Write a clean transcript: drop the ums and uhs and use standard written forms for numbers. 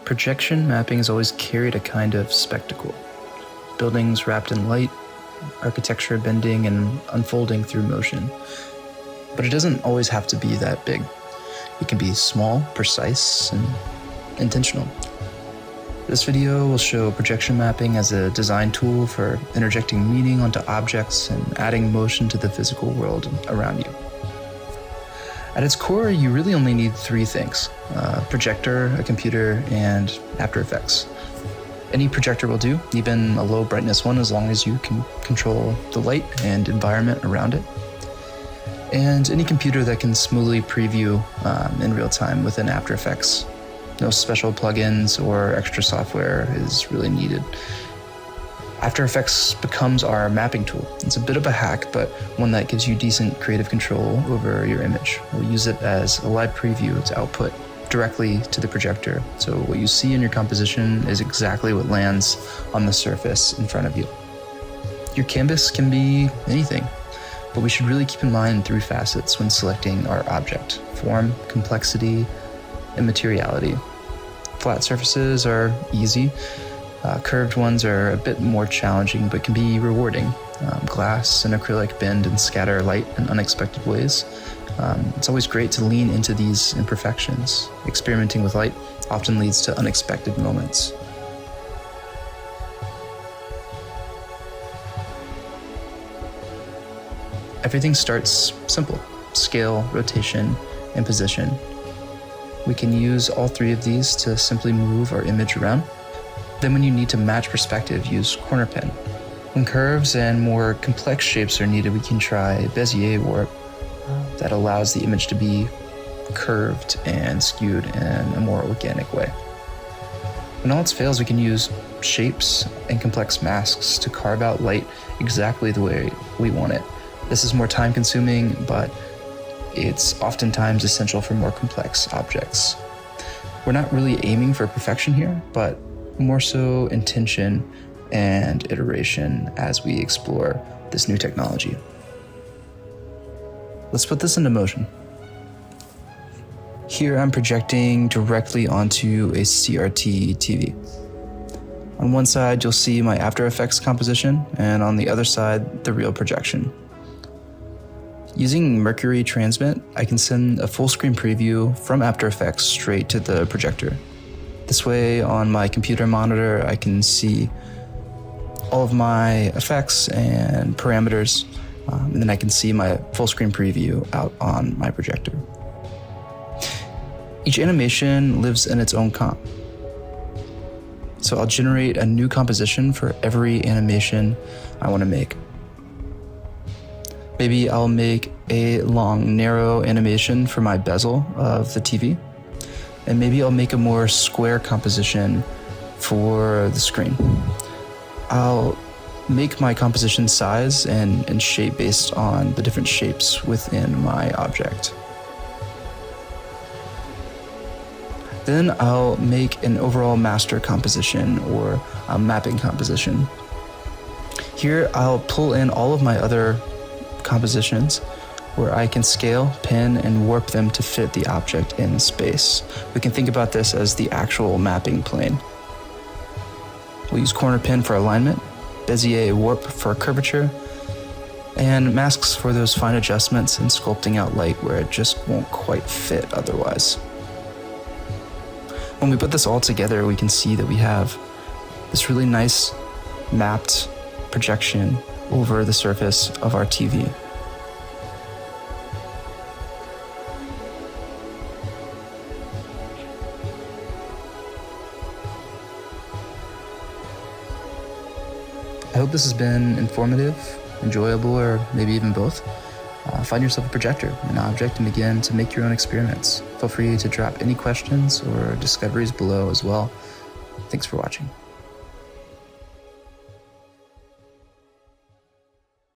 Projection mapping has always carried a kind of spectacle. Buildings wrapped in light, architecture bending and unfolding through motion. But it doesn't always have to be that big. It can be small, precise, and intentional. This video will show projection mapping as a design tool for interjecting meaning onto objects and adding motion to the physical world around you. At its core, you really only need three things: a projector, a computer, and After Effects. Any projector will do, even a low brightness one, as long as you can control the light and environment around it. And any computer that can smoothly preview in real time within After Effects. No special plugins or extra software is really needed. After Effects becomes our mapping tool. It's a bit of a hack, but one that gives you decent creative control over your image. We'll use it as a live preview to output directly to the projector. So what you see in your composition is exactly what lands on the surface in front of you. Your canvas can be anything, but we should really keep in mind three facets when selecting our object: form, complexity, and materiality. Flat surfaces are easy. Curved ones are a bit more challenging, but can be rewarding. Glass and acrylic bend and scatter light in unexpected ways. It's always great to lean into these imperfections. Experimenting with light often leads to unexpected moments. Everything starts simple: scale, rotation, and position. We can use all three of these to simply move our image around. Then when you need to match perspective, use corner pin. When curves and more complex shapes are needed, we can try Bezier warp that allows the image to be curved and skewed in a more organic way. When all else fails, we can use shapes and complex masks to carve out light exactly the way we want it. This is more time consuming, but it's oftentimes essential for more complex objects. We're not really aiming for perfection here, but more so intention and iteration as we explore this new technology. Let's put this into motion. Here I'm projecting directly onto a CRT TV. On one side, you'll see my After Effects composition, and on the other side, the real projection. Using Mercury Transmit, I can send a full screen preview from After Effects straight to the projector. This way, on my computer monitor, I can see all of my effects and parameters, and then I can see my full screen preview out on my projector. Each animation lives in its own comp. So I'll generate a new composition for every animation I want to make. Maybe I'll make a long, narrow animation for my bezel of the TV. And maybe I'll make a more square composition for the screen. I'll make my composition size and shape based on the different shapes within my object. Then I'll make an overall master composition or a mapping composition. Here I'll pull in all of my other compositions where I can scale, pin, and warp them to fit the object in space. We can think about this as the actual mapping plane. We'll use corner pin for alignment, Bezier warp for curvature, and masks for those fine adjustments and sculpting out light where it just won't quite fit otherwise. When we put this all together, we can see that we have this really nice mapped projection over the surface of our TV. I hope this has been informative, enjoyable, or maybe even both. Find yourself a projector, an object, and begin to make your own experiments. Feel free to drop any questions or discoveries below as well. Thanks for watching.